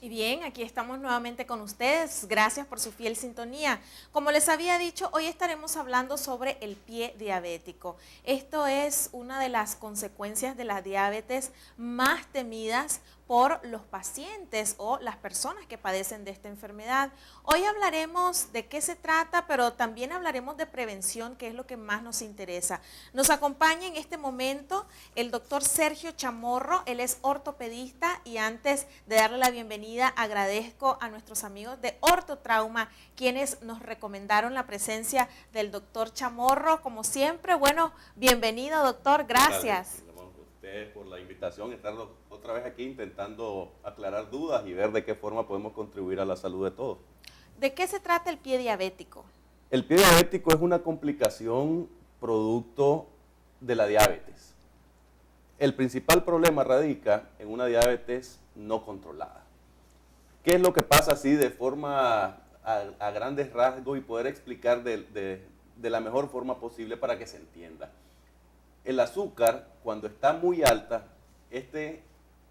Y bien, aquí estamos nuevamente con ustedes. Gracias por su fiel sintonía. Como les había dicho, hoy estaremos hablando sobre el pie diabético. Esto es una de las consecuencias de la diabetes más temidas por los pacientes o las personas que padecen de esta enfermedad. Hoy hablaremos de qué se trata, pero también hablaremos de prevención, que es lo que más nos interesa. Nos acompaña en este momento el doctor Sergio Chamorro. Él es ortopedista, y antes de darle la bienvenida agradezco a nuestros amigos de Ortotrauma, quienes nos recomendaron la presencia del doctor Chamorro. Como siempre, bueno, bienvenido doctor, gracias. Ustedes por la invitación, estar otra vez aquí intentando aclarar dudas y ver de qué forma podemos contribuir a la salud de todos. ¿De qué se trata el pie diabético? El pie diabético es una complicación producto de la diabetes. El principal problema radica en una diabetes no controlada. ¿Qué es lo que pasa así de forma a grandes rasgos y poder explicar de la mejor forma posible para que se entienda? El azúcar, cuando está muy alta,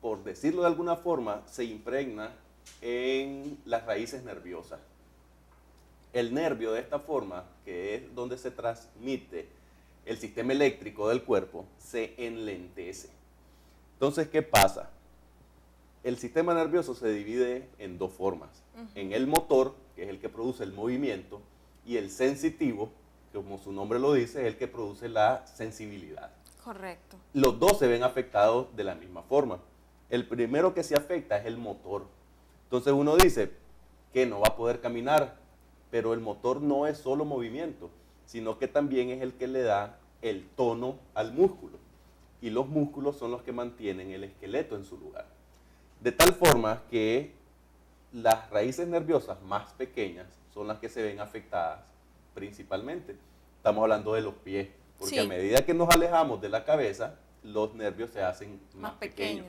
por decirlo de alguna forma, se impregna en las raíces nerviosas. El nervio de esta forma, que es donde se transmite el sistema eléctrico del cuerpo, se enlentece. Entonces, ¿qué pasa? El sistema nervioso se divide en dos formas. En el motor, que es el que produce el movimiento, y el sensitivo, como su nombre lo dice, es el que produce la sensibilidad. Correcto. Los dos se ven afectados de la misma forma. El primero que se afecta es el motor. Entonces uno dice que no va a poder caminar, pero el motor no es solo movimiento, sino que también es el que le da el tono al músculo. Y los músculos son los que mantienen el esqueleto en su lugar. De tal forma que las raíces nerviosas más pequeñas son las que se ven afectadas principalmente. Estamos hablando de los pies, porque sí, a medida que nos alejamos de la cabeza, los nervios se hacen más pequeños.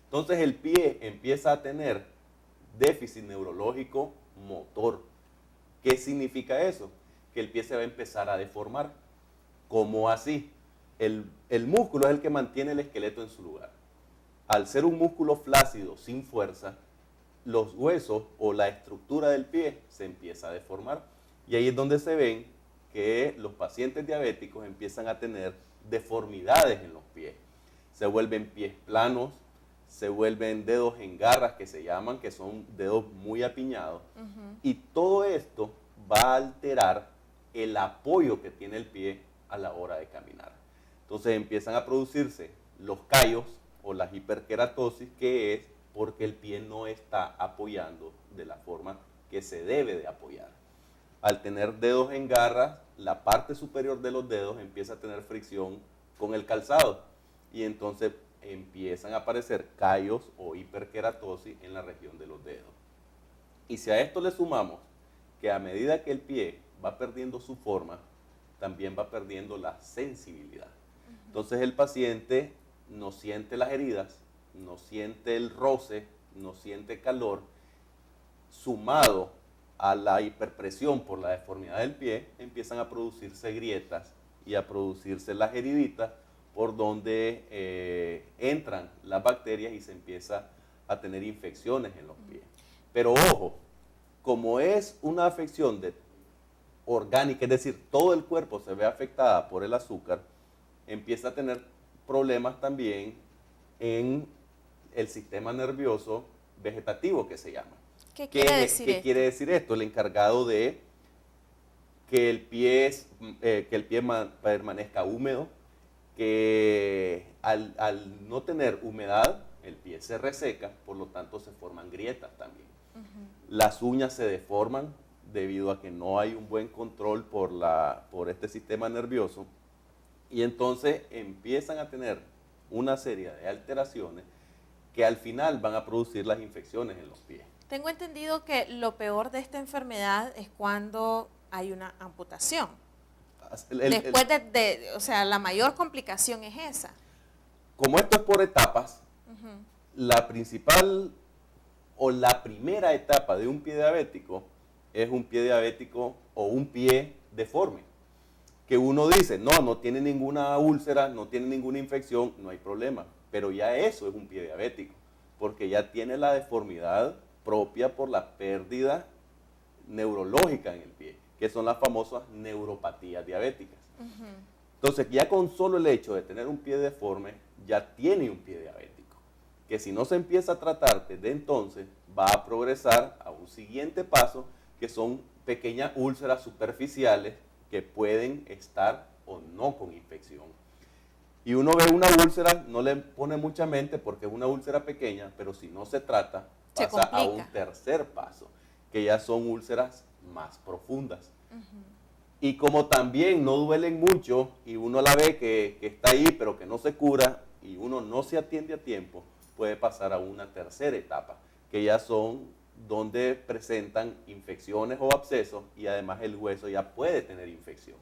Entonces el pie empieza a tener déficit neurológico motor. ¿Qué significa eso? Que el pie se va a empezar a deformar. ¿Cómo así? El músculo es el que mantiene el esqueleto en su lugar. Al ser un músculo flácido, sin fuerza, los huesos o la estructura del pie se empieza a deformar. Y ahí es donde se ven que los pacientes diabéticos empiezan a tener deformidades en los pies. Se vuelven pies planos, se vuelven dedos en garras, que se llaman, que son dedos muy apiñados. Y todo esto va a alterar el apoyo que tiene el pie a la hora de caminar. Entonces empiezan a producirse los callos o la hiperkeratosis, que es porque el pie no está apoyando de la forma que se debe de apoyar. Al tener dedos en garras, la parte superior de los dedos empieza a tener fricción con el calzado y entonces empiezan a aparecer callos o hiperkeratosis en la región de los dedos. Y si a esto le sumamos que a medida que el pie va perdiendo su forma, también va perdiendo la sensibilidad. Entonces el paciente no siente las heridas, no siente el roce, no siente calor, sumado a la hiperpresión por la deformidad del pie, empiezan a producirse grietas y a producirse las heriditas por donde entran las bacterias y se empieza a tener infecciones en los pies. Pero ojo, como es una afección orgánica, es decir, todo el cuerpo se ve afectada por el azúcar, empieza a tener problemas también en el sistema nervioso vegetativo, que se llama. ¿Qué quiere decir esto? El encargado de que el pie permanezca húmedo, que al no tener humedad, el pie se reseca, por lo tanto se forman grietas también. Las uñas se deforman debido a que no hay un buen control por este sistema nervioso, y entonces empiezan a tener una serie de alteraciones que al final van a producir las infecciones en los pies. Tengo entendido que lo peor de esta enfermedad es cuando hay una amputación. Después o sea, la mayor complicación es esa. Como esto es por etapas, la principal o la primera etapa de un pie diabético es un pie diabético o un pie deforme. Que uno dice, no tiene ninguna úlcera, no tiene ninguna infección, no hay problema. Pero ya eso es un pie diabético, porque ya tiene la deformidad propia por la pérdida neurológica en el pie, que son las famosas neuropatías diabéticas. Entonces, ya con solo el hecho de tener un pie deforme, ya tiene un pie diabético, que si no se empieza a tratar desde entonces, va a progresar a un siguiente paso, que son pequeñas úlceras superficiales que pueden estar o no con infección. Y uno ve una úlcera, no le pone mucha mente porque es una úlcera pequeña, pero si no se trata, pasa a un tercer paso, que ya son úlceras más profundas. Y como también no duelen mucho y uno la ve que está ahí, pero que no se cura y uno no se atiende a tiempo, puede pasar a una tercera etapa, que ya son donde presentan infecciones o abscesos y además el hueso ya puede tener infección.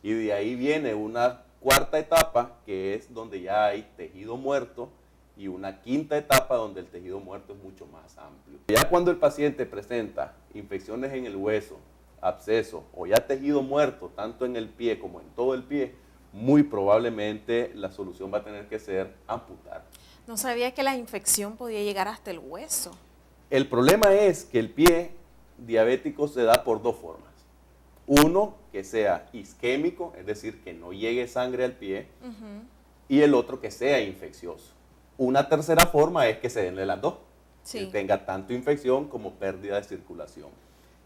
Y de ahí viene una cuarta etapa, que es donde ya hay tejido muerto, y una quinta etapa donde el tejido muerto es mucho más amplio. Ya cuando el paciente presenta infecciones en el hueso, absceso o ya tejido muerto, tanto en el pie como en todo el pie, muy probablemente la solución va a tener que ser amputar. No sabía que la infección podía llegar hasta el hueso. El problema es que el pie diabético se da por dos formas. Uno, que sea isquémico, es decir, que no llegue sangre al pie, y el otro que sea infeccioso. Una tercera forma es que se den de las dos, que tenga tanto infección como pérdida de circulación.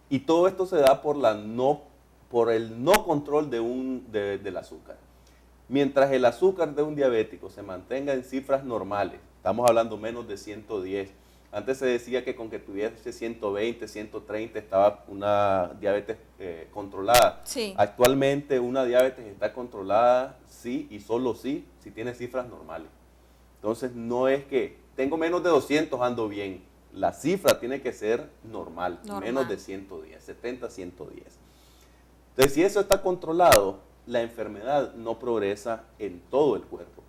Y todo esto se da por el no control del azúcar. Mientras el azúcar de un diabético se mantenga en cifras normales, estamos hablando menos de 110, antes se decía que con que tuviese 120, 130 estaba una diabetes controlada. Sí. Actualmente una diabetes está controlada sí y solo sí si tiene cifras normales. Entonces no es que tengo menos de 200, ando bien. La cifra tiene que ser normal. Menos de 110, 70, 110. Entonces si eso está controlado, la enfermedad no progresa en todo el cuerpo.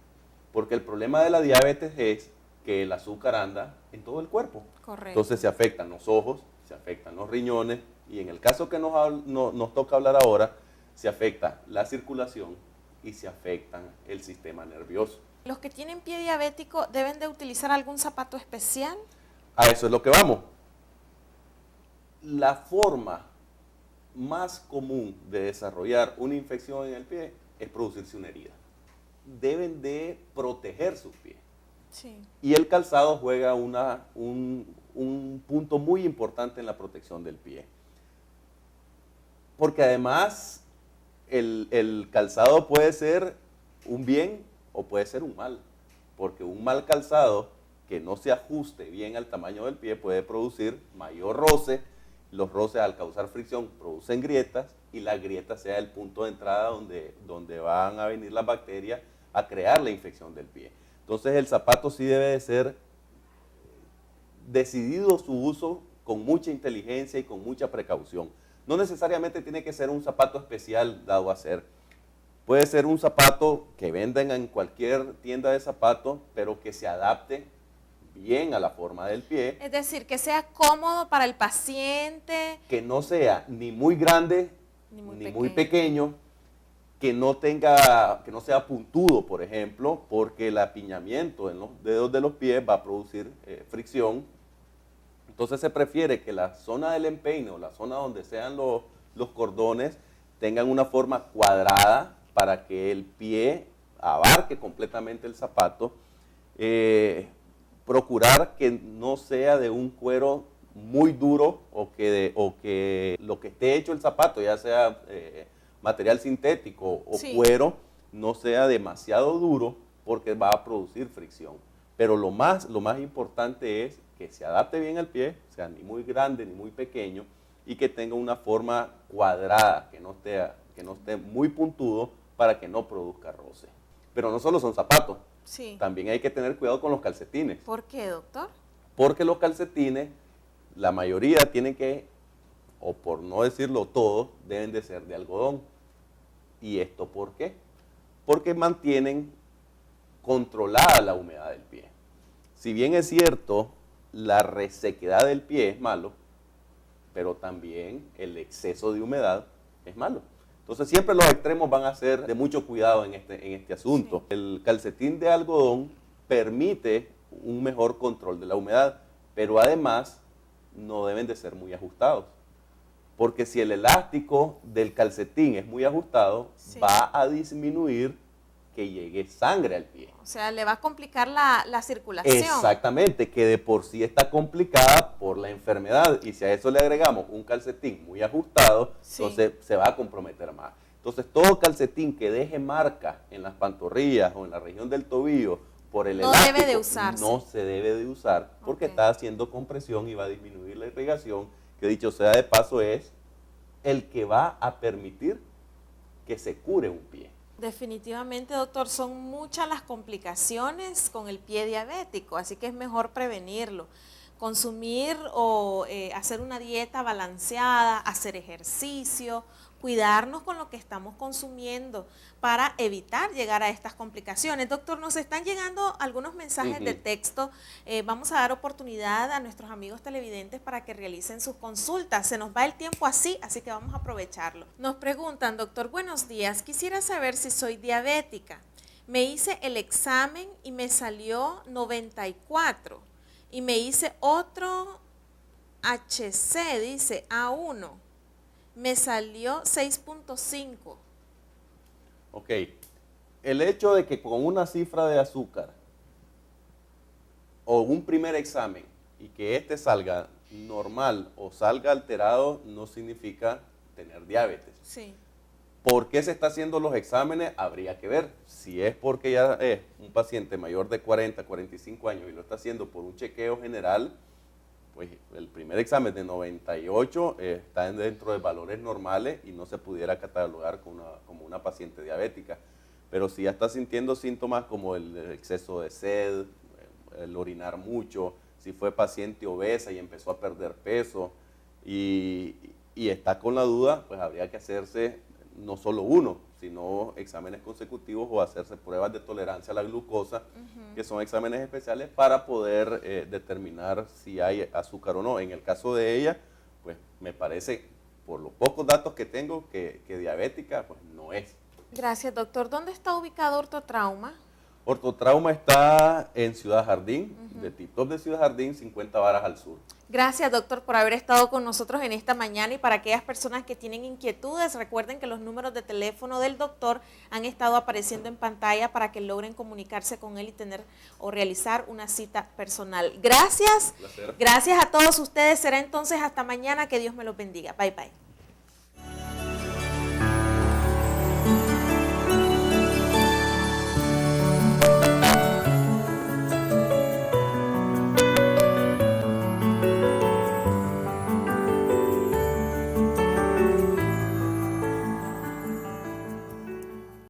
Porque el problema de la diabetes es que el azúcar anda en todo el cuerpo. Correcto. Entonces se afectan los ojos, se afectan los riñones y en el caso que nos toca hablar ahora, se afecta la circulación y se afectan el sistema nervioso. ¿Los que tienen pie diabético deben de utilizar algún zapato especial? A eso es lo que vamos. La forma más común de desarrollar una infección en el pie es producirse una herida. Deben de proteger sus pies. Sí. Y el calzado juega un punto muy importante en la protección del pie. Porque además el calzado puede ser un bien o puede ser un mal. Porque un mal calzado que no se ajuste bien al tamaño del pie puede producir mayor roce. Los roces al causar fricción producen grietas y la grieta sea el punto de entrada donde van a venir las bacterias a crear la infección del pie. Entonces el zapato sí debe de ser decidido su uso con mucha inteligencia y con mucha precaución. No necesariamente tiene que ser un zapato especial dado a hacer. Puede ser un zapato que venden en cualquier tienda de zapatos, pero que se adapte bien a la forma del pie. Es decir, que sea cómodo para el paciente. Que no sea ni muy grande ni muy pequeño. Que no sea puntudo, por ejemplo, porque el apiñamiento en los dedos de los pies va a producir fricción. Entonces se prefiere que la zona del empeine o la zona donde sean los cordones tengan una forma cuadrada para que el pie abarque completamente el zapato. Procurar que no sea de un cuero muy duro o que lo que esté hecho el zapato, ya sea material sintético o cuero, no sea demasiado duro porque va a producir fricción. Pero lo más importante es que se adapte bien al pie, sea ni muy grande ni muy pequeño y que tenga una forma cuadrada, que no esté muy puntudo para que no produzca roce. Pero no solo son zapatos, también hay que tener cuidado con los calcetines. ¿Por qué, doctor? Porque los calcetines, la mayoría tienen que, o por no decirlo todos, deben de ser de algodón. ¿Y esto por qué? Porque mantienen controlada la humedad del pie. Si bien es cierto, la resequedad del pie es malo, pero también el exceso de humedad es malo. Entonces siempre los extremos van a ser de mucho cuidado en este asunto. El calcetín de algodón permite un mejor control de la humedad, pero además no deben de ser muy ajustados. Porque si el elástico del calcetín es muy ajustado, Sí. va a disminuir que llegue sangre al pie. O sea, le va a complicar la circulación. Exactamente, que de por sí está complicada por la enfermedad. Y si a eso le agregamos un calcetín muy ajustado, Sí. entonces se va a comprometer más. Entonces todo calcetín que deje marca en las pantorrillas o en la región del tobillo por el No elástico, debe de usarse. no se debe de usar porque Ok. está haciendo compresión y va a disminuir la irrigación, que dicho sea de paso es el que va a permitir que se cure un pie. Definitivamente, doctor, son muchas las complicaciones con el pie diabético, así que es mejor prevenirlo. Consumir o hacer una dieta balanceada, hacer ejercicio, cuidarnos con lo que estamos consumiendo para evitar llegar a estas complicaciones. Doctor, nos están llegando algunos mensajes de texto. Vamos a dar oportunidad a nuestros amigos televidentes para que realicen sus consultas. Se nos va el tiempo así que vamos a aprovecharlo. Nos preguntan, doctor, buenos días, quisiera saber si soy diabética. Me hice el examen y me salió 94 y me hice otro HC, dice A1. Me salió 6.5. Ok, el hecho de que con una cifra de azúcar o un primer examen y que este salga normal o salga alterado no significa tener diabetes. Sí. ¿Por qué se está haciendo los exámenes? Habría que ver. Si es porque ya es un paciente mayor de 40, 45 años y lo está haciendo por un chequeo general, pues el primer examen de 98 está dentro de valores normales y no se pudiera catalogar como una paciente diabética. Pero si ya está sintiendo síntomas como el exceso de sed, el orinar mucho, si fue paciente obesa y empezó a perder peso y está con la duda, pues habría que hacerse no solo uno, sino exámenes consecutivos o hacerse pruebas de tolerancia a la glucosa, que son exámenes especiales para poder determinar si hay azúcar o no. En el caso de ella, pues me parece, por los pocos datos que tengo, que diabética pues no es. Gracias, doctor. ¿Dónde está ubicado Ortotrauma? Ortotrauma está en Ciudad Jardín, de Tip-Top de Ciudad Jardín, 50 varas al sur. Gracias, doctor, por haber estado con nosotros en esta mañana, y para aquellas personas que tienen inquietudes, recuerden que los números de teléfono del doctor han estado apareciendo en pantalla para que logren comunicarse con él y tener o realizar una cita personal. Gracias. Un placer. Gracias a todos ustedes. Será entonces hasta mañana. Que Dios me los bendiga. Bye, bye.